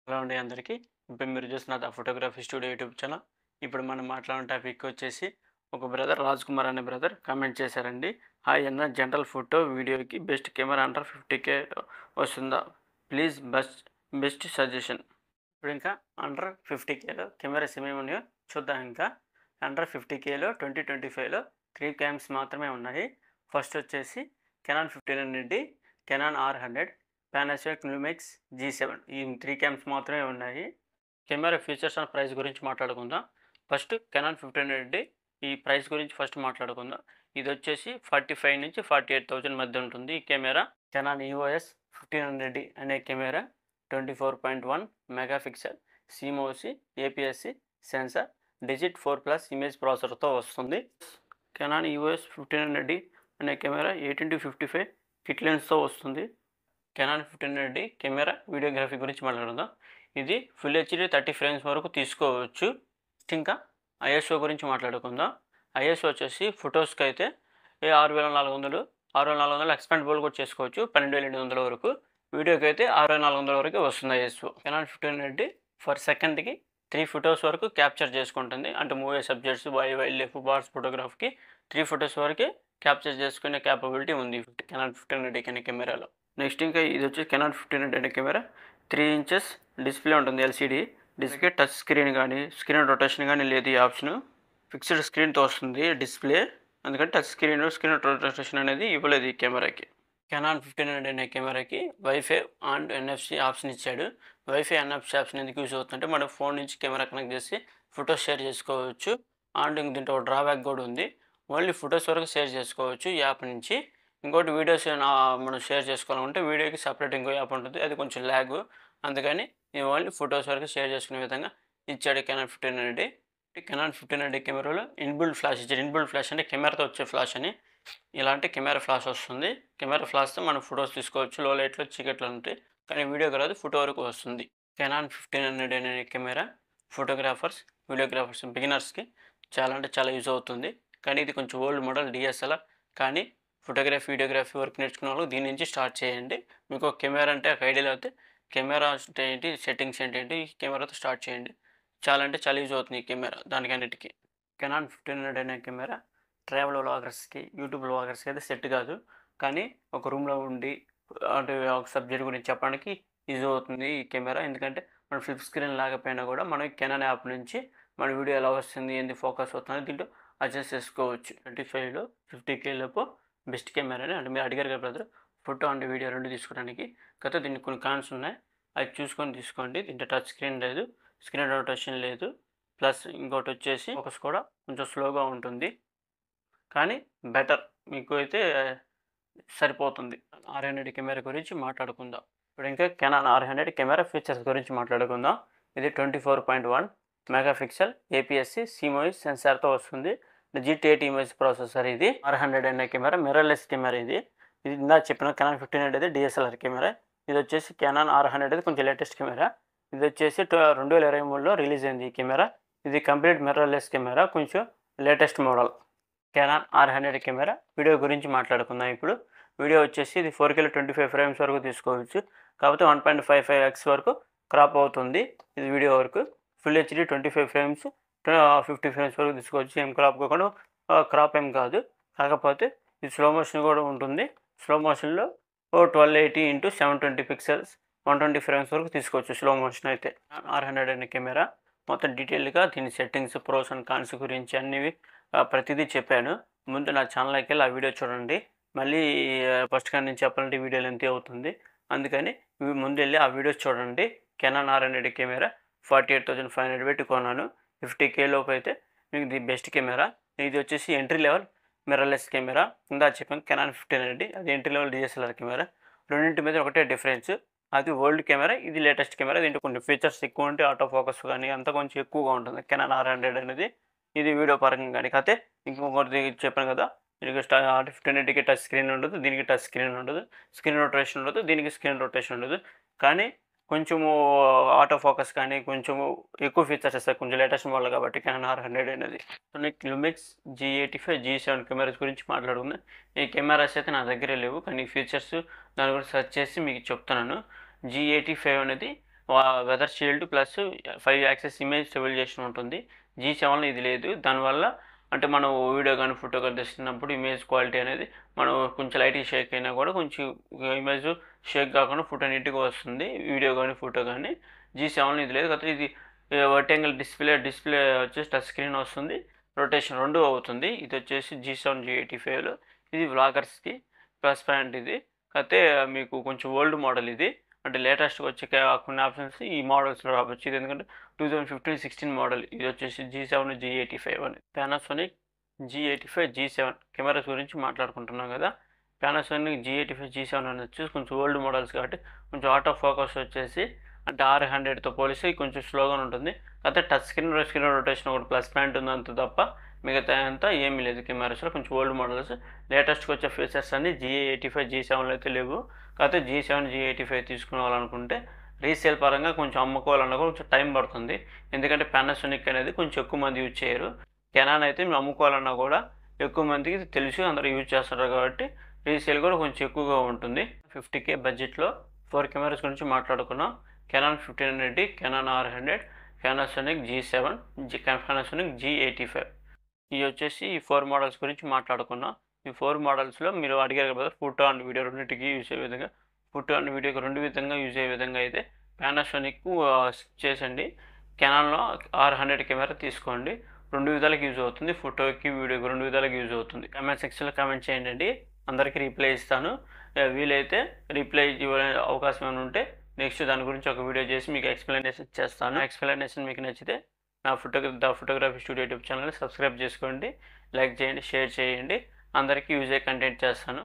Hello అండి అందరికీ. ఇప్పుడు మీరు చూస్తున్న the photography studio YouTube channel. ఇప్పుడు మనం మాట్లాడిన టాపిక్ వచ్చేసి ఒక బ్రదర్ రాజ్ కుమార్ అనే బ్రదర్ కామెంట్ చేశారండి. హాయ్ అన్న, జనరల్ ఫోటో వీడియోకి బెస్ట్ కెమెరా అండర్ 50K వస్తుందా? Please best suggestion. ఇప్పుడు ఇంకా అండర్ 50Kలో కెమెరాస్ ఏమేమి ఉన్నాయో చూద్దాం. ఇంకా అండర్ 50Kలో 2025లో 3 క్యామ్స్ మాత్రమే ఉన్నాయి. ఫస్ట్ వచ్చేసి Canon 1500D, Canon R100, Panasonic లూమెక్స్ G7. ఈ 3 క్యామ్స్ మాత్రమే ఉన్నాయి. కెమెరా ఫీచర్స్ అండ్ ప్రైస్ గురించి మాట్లాడుకుందాం. ఫస్ట్ కెనాన్ 1500D, ఈ ప్రైస్ గురించి ఫస్ట్ మాట్లాడుకుందాం. ఇది వచ్చేసి 45 నుంచి 48,000 మధ్య ఉంటుంది ఈ కెమెరా. కెనాన్ EOS 1500D అనే camera 24.1 megapixel CMOS APS-C sensor DIGIC 4+ image ప్రాసెసర్తో వస్తుంది. కెనాన్ EOS 1500D అనే కెమెరా 18-55 కిట్ లెన్స్తో వస్తుంది. కెనాన్ 1500D కెమెరా వీడియోగ్రఫీ గురించి మాట్లాడుకుందాం. ఇది ఫుల్ హెచ్డీ 30 ఫ్రేమ్స్ వరకు తీసుకోవచ్చు. ఇంకా ISO గురించి మాట్లాడుకుందాం. ISO వచ్చేసి ఫొటోస్కి అయితే 6400 ఎక్స్పాండబుల్ కూడా చేసుకోవచ్చు, 12800 వరకు. వీడియోకి అయితే 6400 వరకు వస్తుంది ISO. కెనాన్ 1500D ఫర్ సెకండ్కి 3 ఫొటోస్ వరకు క్యాప్చర్ చేసుకుంటుంది. అంటే movie subjects, wild life, birds ఫోటోగ్రఫీకి 3 ఫొటోస్ వరకే క్యాప్చర్ చేసుకునే క్యాపబిలిటీ ఉంది కెనాన్ 1500D అనే కెమెరాలో. నెక్స్ట్ ఇంకా ఇది వచ్చి కెనాన్ 1500D అనే కెమెరా 3 ఇంచెస్ డిస్ప్లే ఉంటుంది, LCD డిస్ప్లే. టచ్ స్క్రీన్ కానీ స్క్రీన్ రొటేషన్ కానీ లేదు. ఈ ఆప్షన్ ఫిక్స్డ్ స్క్రీన్తో వస్తుంది డిస్ప్లే, అందుకని టచ్ స్క్రీన్ రొటేషన్ అనేది ఇవ్వలేదు ఈ కెమెరాకి. కెనాన్ 1500D అనే కెమెరాకి వైఫై అండ్ NFC ఆప్షన్ ఇచ్చాడు. వైఫై NFC ఆప్షన్ ఎందుకు యూజ్ అవుతుందంటే మన ఫోన్ నుంచి కెమెరా కనెక్ట్ చేసి ఫొటోస్ షేర్ చేసుకోవచ్చు. అండ్ దీంట్లో డ్రాబ్యాక్ కూడా ఉంది, ఓన్లీ ఫొటోస్ వరకు షేర్ చేసుకోవచ్చు ఈ యాప్ నుంచి. ఇంకోటి వీడియోస్ మనం షేర్ చేసుకోవాలంటే వీడియోకి సపరేట్ ఇంకో యాప్ ఉంటుంది, అది కొంచెం ల్యాగ్. అందుకని ఓన్లీ ఫొటోస్ వరకు షేర్ చేసుకునే విధంగా ఇచ్చాడు కెనాన్ 1500D. కెనాన్ 1500D కెమెరాలో ఇన్బిల్డ్ ఫ్లాష్ ఇచ్చాడు. ఇన్బిల్డ్ ఫ్లాష్ అంటే కెమెరాతో వచ్చే ఫ్లాష్ అని. ఇలాంటి కెమెరా ఫ్లాష్ వస్తుంది. కెమెరా ఫ్లాష్తో మనం ఫొటోస్ తీసుకోవచ్చు, లో లైట్లో చీకట్లో ఉంటాయి, కానీ వీడియోకి రాదు, ఫోటో వరకు వస్తుంది. కెనాన్ 1500D అనే కెమెరా ఫోటోగ్రాఫర్స్, వీడియోగ్రాఫర్స్, బిగినర్స్కి చాలా అంటే చాలా యూజ్ అవుతుంది. కానీ ఇది కొంచెం ఓల్డ్ మోడల్ DSLR. కానీ ఫోటోగ్రఫీ, వీడియోగ్రఫీ వర్క్ నేర్చుకున్న వాళ్ళు దీని నుంచి స్టార్ట్ చేయండి. మీకు కెమెరా అంటే ఒక ఐడియా లేకపోతే కెమెరా అంటే ఏంటి, సెట్టింగ్స్ ఏంటి, ఈ కెమెరాతో స్టార్ట్ చేయండి. చాలా అంటే చాలా యూజ్ అవుతుంది ఈ కెమెరా దానికన్నిటికీ. కెనాన్ 1500D అనే కెమెరా ట్రావెల్ వ్లాగర్స్కి, యూట్యూబ్ వ్లాగర్స్కి అయితే సెట్ కాదు. కానీ ఒక రూమ్లో ఉండి అంటే ఒక సబ్జెక్ట్ గురించి చెప్పడానికి యూజ్ అవుతుంది ఈ కెమెరా. ఎందుకంటే మన ఫ్లిప్ స్క్రీన్ లేకపోయినా కూడా మనం కెనాన్ యాప్ నుంచి మన వీడియో ఎలా వస్తుంది, ఏంది ఫోకస్ అవుతుంది దీంట్లో అడ్జస్ట్ చేసుకోవచ్చు. 25లో 50K లోపు బెస్ట్ కెమెరాని. అంటే మీరు అడిగారు కదా బ్రదర్, ఫోటో అండ్ వీడియో రెండు తీసుకోవడానికి. కాకపోతే దీనికి కొన్ని కాన్స్ ఉన్నాయి, అది చూసుకొని తీసుకోండి. దీంట్లో టచ్ స్క్రీన్ లేదు, స్క్రీన్ రొటేషన్ లేదు, ప్లస్ ఇంకోటి వచ్చేసి ఫోకస్ కూడా కొంచెం స్లోగా ఉంటుంది. కానీ బెటర్, మీకు అయితే సరిపోతుంది. R100 కెమెరా గురించి మాట్లాడుకుందాం. ఇప్పుడు ఇంకా కెనాన్ R100 కెమెరా ఫీచర్స్ గురించి మాట్లాడుకుందాం. ఇది 24.1 మెగాపిక్సెల్ APS-C CMOS సెన్సార్తో వస్తుంది. GT8 image processor. ఇది R100 అనే కెమెరా మిర్రర్లెస్ కెమెరా. ఇది ఇందాక చెప్పిన కెనాన్ 1500 అయితే DSLR కెమెరా. ఇది వచ్చేసి కెనాన్ R100 అయితే కొంచెం లేటెస్ట్ కెమెరా. ఇది వచ్చేసి 2023లో రిలీజ్ అయింది ఈ కెమెరా. ఇది కంప్లీట్ మిర్రర్లెస్ కెమెరా, కొంచెం latest model. Canon R100 camera video గురించి మాట్లాడుకుందాం. ఇప్పుడు వీడియో వచ్చేసి ఇది 4Kలో 25 ఫ్రేమ్స్ వరకు తీసుకోవచ్చు, కాకపోతే 1.55x వరకు క్రాప్ అవుతుంది ఇది వీడియో వరకు. ఫుల్ హెచ్డీ 25 ఫ్రేమ్స్ 50 ఫ్రేమ్స్ వరకు తీసుకోవచ్చు, ఏం క్రాప్ కాకుండా. క్రాప్ ఏం కాదు, కాకపోతే ఇది స్లో మోషన్ కూడా ఉంటుంది. స్లో మోషన్లో 1280x720 పిక్సెల్స్ 120 ఫ్రేమ్స్ వరకు తీసుకోవచ్చు స్లో మోషన్ అయితే. R100 అనే కెమెరా మొత్తం డీటెయిల్గా దీని సెట్టింగ్స్, ప్రోస్ అండ్ కాన్స్ గురించి అన్నీ ప్రతిదీ చెప్పాను. ముందు నా ఛానల్కి వెళ్ళి ఆ వీడియో చూడండి. మళ్ళీ ఫస్ట్ కానీ నేను చెప్పాలంటే వీడియో లెంత్ అవుతుంది, అందుకని ముందు వెళ్ళి ఆ వీడియోస్ చూడండి. కెనాన్ R100 కెమెరా 48,500 పెట్టి కొన్నాను. 50K లోపు అయితే మీకు ది బెస్ట్ కెమెరా. ఇది వచ్చేసి ఎంట్రీ లెవెల్ మిర్రర్లెస్ కెమెరా. ఇందా చెప్పాను కెనాన్ 1500, అది ఎంట్రీ లెవెల్ DSLR కెమెరా. రెండింటి మీద ఒకటే డిఫరెన్స్, అది ఓల్డ్ కెమెరా, ఇది లేటెస్ట్ కెమెరా. దీంట్లో కొన్ని ఫీచర్స్ ఎక్కువ ఉంటాయి, ఆటో ఫోకస్ కానీ అంతా కొంచెం ఎక్కువగా ఉంటుంది కెనాన్ R100 అనేది. ఇది వీడియో పరంగా కానీ. కాకపోతే ఇంకొకటి చెప్పాను కదా, దీనికి 1500కి టచ్ స్క్రీన్ ఉండదు, దీనికి టచ్ స్క్రీన్ ఉండదు, స్క్రీన్ రొటేషన్ ఉండదు, దీనికి స్క్రీన్ రొటేషన్ ఉండదు. కానీ కొంచెము ఆటో ఫోకస్ కానీ కొంచెము ఎక్కువ ఫీచర్స్ ఇస్తాయి, కొంచెం లేటెస్ట్ మోడల్ కాబట్టి కెనాన్ R100 అనేది. లూమెక్స్ G85 G7 కెమెరాస్ గురించి మాట్లాడుకుందాం. ఈ కెమెరాస్ అయితే నా దగ్గరే లేవు, కానీ ఫీచర్స్ దాని గురించి సెర్చ్ చేసి మీకు చెప్తున్నాను. G85 అనేది weather shield plus 5 axis image stabilization ఉంటుంది. G7లో ఇది లేదు. దానివల్ల అంటే మనం వీడియో కానీ ఫోటో కానీ తీస్తున్నప్పుడు ఇమేజ్ క్వాలిటీ అనేది మనం కొంచెం లైట్గా షేక్ అయినా కూడా కొంచెం ఇమేజ్ షేక్ కాకుండా ఫోటో నీట్గా వస్తుంది, వీడియో కానీ ఫోటో కానీ. G7లో ఇది లేదు. కాకపోతే ఇది వర్టికల్ డిస్ప్లే వచ్చేసి టచ్ స్క్రీన్ వస్తుంది, రొటేషన్ 2 అవుతుంది. ఇది వచ్చేసి G7 G85లో. ఇది వ్లాగర్స్కి ప్లస్ పాయింట్ ఇది. కాకపోతే మీకు కొంచెం ఓల్డ్ మోడల్ ఇది, అంటే లేటెస్ట్గా వచ్చే కొన్ని ఆప్షన్స్ ఈ మోడల్స్లో రావచ్చు. ఇది ఎందుకంటే 2015-16 మోడల్. ఇది వచ్చేసి G7 G85 అని. పానాసోనిక్ G85 G7 కెమెరాస్ గురించి మాట్లాడుకుంటున్నాం కదా. పానాసోనిక్ G85 G7 అని వచ్చేసి కొంచెం ఓల్డ్ మోడల్స్ కాబట్టి కొంచెం ఆటో ఫోకస్ వచ్చేసి అంటే 600తో పోలిస్తే కొంచెం స్లోగా ఉంటుంది. కాకపోతే టచ్ స్క్రీన్ రొటేషన్ ఒకటి ప్లస్ పాయింట్ ఉంది అంత తప్ప మిగతా అంతా ఏమీ లేదు. కెమెరాస్లో కొంచెం ఓల్డ్ మోడల్స్. లేటెస్ట్గా వచ్చే ఫీచర్స్ అన్ని G85 G7లో అయితే లేవు. కాకపోతే G7 G85 తీసుకోవాలనుకుంటే రీసేల్ పరంగా కొంచెం అమ్ముకోవాలన్నా కూడా కొంచెం టైం పడుతుంది. ఎందుకంటే పానాసోనిక్ అనేది కొంచెం ఎక్కువ మంది యూజ్ చేయరు. కెనాన్ అయితే మేము అమ్ముకోవాలన్నా కూడా ఎక్కువ మందికి తెలుసు, అందరూ యూజ్ చేస్తారు కాబట్టి రీసేల్ కూడా కొంచెం ఎక్కువగా ఉంటుంది. 50K బడ్జెట్లో 4 కెమెరాస్ గురించి మాట్లాడుకున్నాం. Canon 1500D, Canon R100, Panasonic G7, Panasonic G85. ఇవి వచ్చేసి ఈ 4 మోడల్స్ గురించి మాట్లాడుకున్నాం. ఈ 4 మోడల్స్లో మీరు అడిగారు కదా ఫోటో అండ్ వీడియో రెండింటికి యూజ్ అయ్యే విధంగా, ఫోటో అండ్ వీడియోకి 2 విధంగా యూజ్ అయ్యే విధంగా అయితే పానాసోనిక్ చేసండి. కెనాన్లో R100 కెమెరా తీసుకోండి, 2 విధాలకు యూజ్ అవుతుంది. ఫోటోకి వీడియోకి 2 విధాలకు యూజ్ అవుతుంది. కామెంట్ సెక్షన్లో కామెంట్ చేయండి, అందరికీ రిప్లై ఇస్తాను. వీలైతే రిప్లై ఇవ్వే అవకాశం ఏమైనా ఉంటే నెక్స్ట్ దాని గురించి ఒక వీడియో చేసి మీకు ఎక్స్ప్లెనేషన్ చేస్తాను. ఎక్స్ప్లెనేషన్ మీకు నచ్చితే నా ఫోటోగ్రఫీ స్టూడియో యూట్యూబ్ ఛానల్ని సబ్స్క్రైబ్ చేసుకోండి, లైక్ చేయండి, షేర్ చేయండి. అందరికీ యూజ్ అయ్యే కంటెంట్ చేస్తాను.